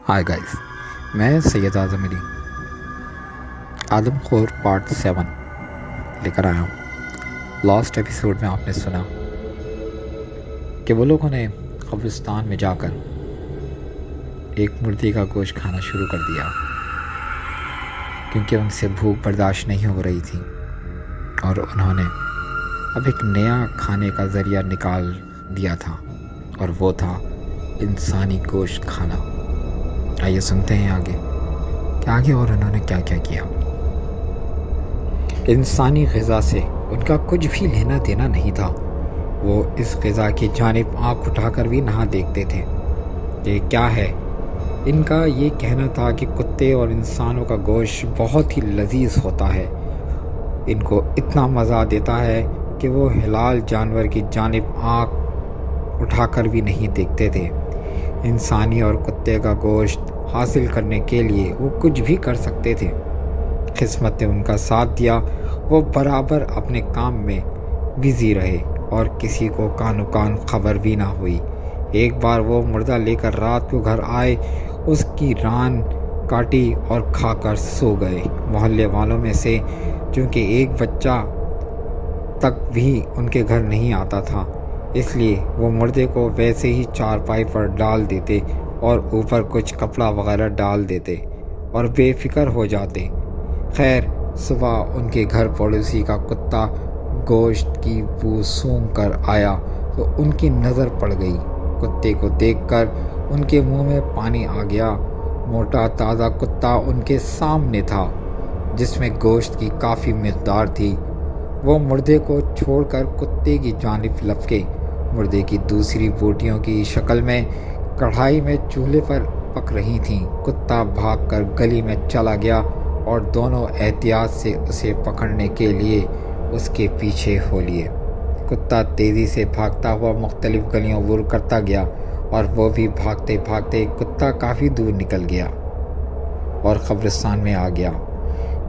Hi guys, मैं सैयद आज़म Ali आदमखोर part 7 लेकर आया हूँ। लास्ट एपिसोड में आपने सुना कि वो लोगों ने कब्रिस्तान में जाकर एक मुर्दे का गोश्त खाना शुरू कर दिया क्योंकि उनसे भूख बर्दाश्त नहीं हो रही थी और उन्होंने अब एक नया खाने का ज़रिया निकाल दिया था और वो था इंसानी गोश्त खाना। आइए सुनते हैं आगे कि आगे और उन्होंने क्या क्या किया। इंसानी ग़िज़ा से उनका कुछ भी लेना देना नहीं था। वो इस ग़िज़ा की जानिब आँख उठाकर भी नहा देखते थे। ये क्या है? इनका ये कहना था कि कुत्ते और इंसानों का गोश्त बहुत ही लजीज होता है। इनको इतना मज़ा देता है कि वो हलाल जानवर की जानिब आँख उठाकर भी नहीं देखते थे। इंसानी और कुत्ते का गोश्त हासिल करने के लिए वो कुछ भी कर सकते थे। किस्मत ने उनका साथ दिया। वो बराबर अपने काम में बिज़ी रहे और किसी को कानो कान खबर भी ना हुई। एक बार वो मुर्दा लेकर रात को घर आए, उसकी रान काटी और खाकर सो गए। मोहल्ले वालों में से क्योंकि एक बच्चा तक भी उनके घर नहीं आता था, इसलिए वो मुर्दे को वैसे ही चारपाई पर डाल देते और ऊपर कुछ कपड़ा वगैरह डाल देते और बेफिक्र हो जाते। खैर, सुबह उनके घर पड़ोसी का कुत्ता गोश्त की बू सूंघ कर आया तो उनकी नज़र पड़ गई। कुत्ते को देखकर उनके मुंह में पानी आ गया। मोटा ताज़ा कुत्ता उनके सामने था जिसमें गोश्त की काफ़ी मिक़दार थी। वो मुर्दे को छोड़कर कुत्ते की जानिब लपके। मुर्दे की दूसरी बोटियों की शक्ल में कढ़ाई में चूल्हे पर पक रही थीं। कुत्ता भागकर गली में चला गया और दोनों एहतियात से उसे पकड़ने के लिए उसके पीछे हो लिए। कुत्ता तेज़ी से भागता हुआ मुख्तलिफ गलियों अबूर करता गया और वो भी भागते भागते कुत्ता काफ़ी दूर निकल गया और कब्रिस्तान में आ गया।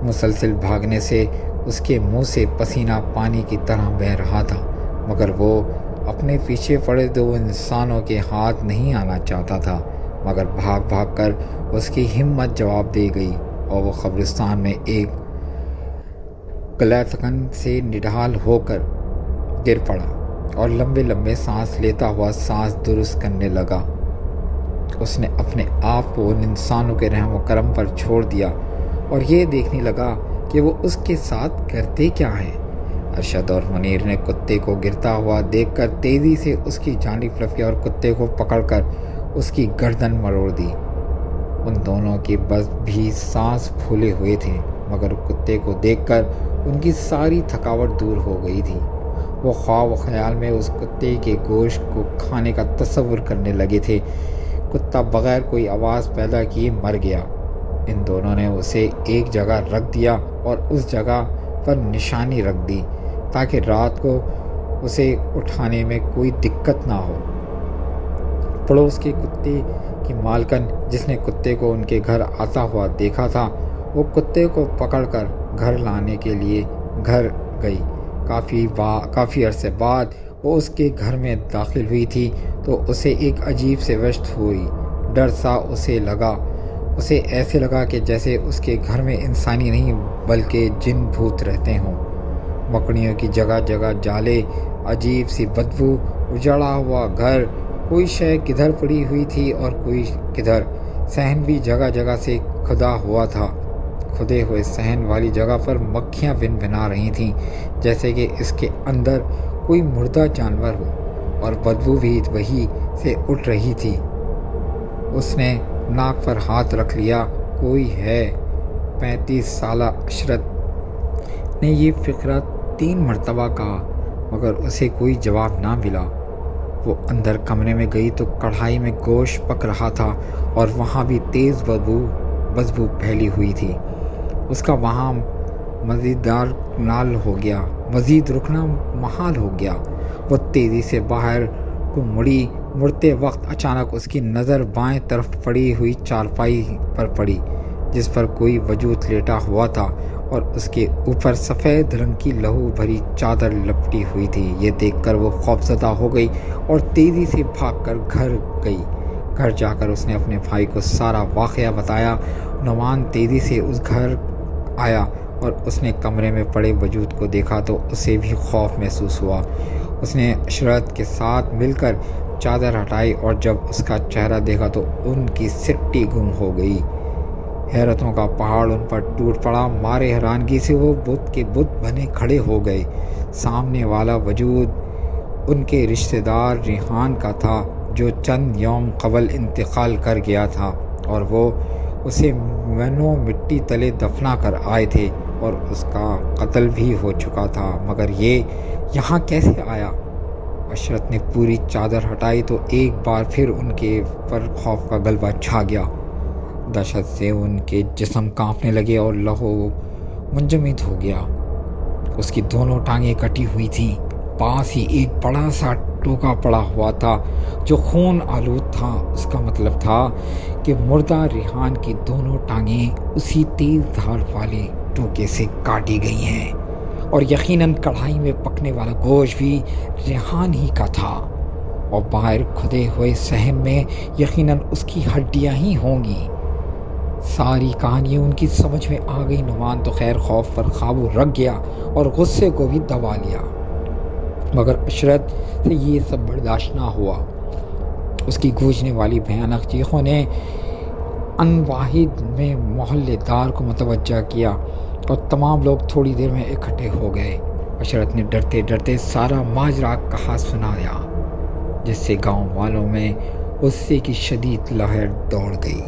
मुसलसल भागने से उसके मुंह से पसीना पानी की तरह बह रहा था, मगर वो अपने पीछे पड़े दो इंसानों के हाथ नहीं आना चाहता था। मगर भाग भाग कर उसकी हिम्मत जवाब दे गई और वो कब्रिस्तान में एक गलतकन से निढाल होकर गिर पड़ा और लंबे लंबे सांस लेता हुआ सांस दुरुस्त करने लगा। उसने अपने आप को उन इंसानों के रहम व करम पर छोड़ दिया और ये देखने लगा कि वो उसके साथ करते क्या है। अरशद और मुनीर ने कुत्ते को गिरता हुआ देखकर तेज़ी से उसकी जानिब लपके और कुत्ते को पकड़कर उसकी गर्दन मरोड़ दी। उन दोनों के बस भी सांस फूले हुए थे, मगर कुत्ते को देखकर उनकी सारी थकावट दूर हो गई थी। वो ख्वाब व ख्याल में उस कुत्ते के गोश्त को खाने का तसव्वुर करने लगे थे। कुत्ता बग़ैर कोई आवाज़ पैदा किए मर गया। इन दोनों ने उसे एक जगह रख दिया और उस जगह पर निशानी रख दी ताकि रात को उसे उठाने में कोई दिक्कत ना हो। पड़ोस के कुत्ते की मालकन, जिसने कुत्ते को उनके घर आता हुआ देखा था, वो कुत्ते को पकड़कर घर लाने के लिए घर गई। काफ़ी अरसे बाद वो उसके घर में दाखिल हुई थी तो उसे एक अजीब से वहशत हुई। डर सा उसे ऐसे लगा कि जैसे उसके घर में इंसानी नहीं बल्कि जिन भूत रहते हों। मकड़ियों की जगह जगह जाले, अजीब सी बदबू, उजड़ा हुआ घर, कोई शय किधर पड़ी हुई थी और कोई किधर। सहन भी जगह जगह से खुदा हुआ था। खुदे हुए सहन वाली जगह पर मक्खियाँ भिनभिना रही थीं जैसे कि इसके अंदर कोई मुर्दा जानवर हो, और बदबू भी वही से उठ रही थी। उसने नाक पर हाथ रख लिया। कोई है? 35 साला अशरत ने ये फ़िक्रा 3 मरतबा कहा, मगर उसे कोई जवाब ना मिला। वो अंदर कमरे में गई तो कढ़ाई में गोश्त पक रहा था और वहाँ भी तेज़ बदबू फैली हुई थी। उसका वहाँ मज़ीद रुकना महाल हो गया। वो तेज़ी से बाहर को मुड़ते वक्त अचानक उसकी नज़र बाएं तरफ पड़ी हुई चारपाई पर पड़ी जिस पर कोई वजूद लेटा हुआ था और उसके ऊपर सफ़ेद रंग की लहू भरी चादर लपटी हुई थी। ये देखकर वो खौफज़दा हो गई और तेज़ी से भागकर घर गई। گھر جا کر اس نے اپنے بھائی کو سارا واقعہ بتایا۔ نعمان تیزی سے اس گھر آیا اور اس نے کمرے میں پڑے وجود کو دیکھا تو اسے بھی خوف محسوس ہوا۔ اس نے عشرت کے ساتھ مل کر چادر ہٹائی اور جب اس کا چہرہ دیکھا تو ان کی سٹی گم ہو گئی۔ حیرتوں کا پہاڑ ان پر ٹوٹ پڑا۔ مارے حیرانگی سے وہ بت کے بت بنے کھڑے ہو گئے۔ سامنے والا وجود ان کے رشتہ دار ریحان کا تھا جو چند یوم قبل انتقال کر گیا تھا، اور وہ اسے منو مٹی تلے دفنا کر آئے تھے اور اس کا قتل بھی ہو چکا تھا، مگر یہ یہاں کیسے آیا؟ عشرت نے پوری چادر ہٹائی تو ایک بار پھر ان کے پر خوف کا غلبہ چھا گیا۔ دہشت سے ان کے جسم کانپنے لگے اور لہو منجمد ہو گیا۔ اس کی دونوں ٹانگیں کٹی ہوئی تھیں۔ پاس ہی ایک بڑا سا ٹوکا پڑا ہوا تھا جو خون آلود تھا۔ اس کا مطلب تھا کہ مردہ ریحان کی دونوں ٹانگیں اسی تیز دھار والے ٹوکے سے کاٹی گئی ہیں، اور یقیناً کڑھائی میں پکنے والا گوشت بھی ریحان ہی کا تھا، اور باہر کھدے ہوئے صحن میں یقیناً اس کی ہڈیاں ہی ہوں گی۔ ساری کہانی ان کی سمجھ میں آ گئی۔ نعمان تو خیر خوف پر قابو رکھ گیا اور غصے کو بھی دبا لیا، مگر عشرت سے یہ سب برداشت نہ ہوا۔ اس کی گونجنے والی بھیانک چیخوں نے ان واحد میں محلے دار کو متوجہ کیا اور تمام لوگ تھوڑی دیر میں اکٹھے ہو گئے۔ عشرت نے ڈرتے ڈرتے سارا ماجرا کہا سنایا، جس سے گاؤں والوں میں غصے کی شدید لہر دوڑ گئی۔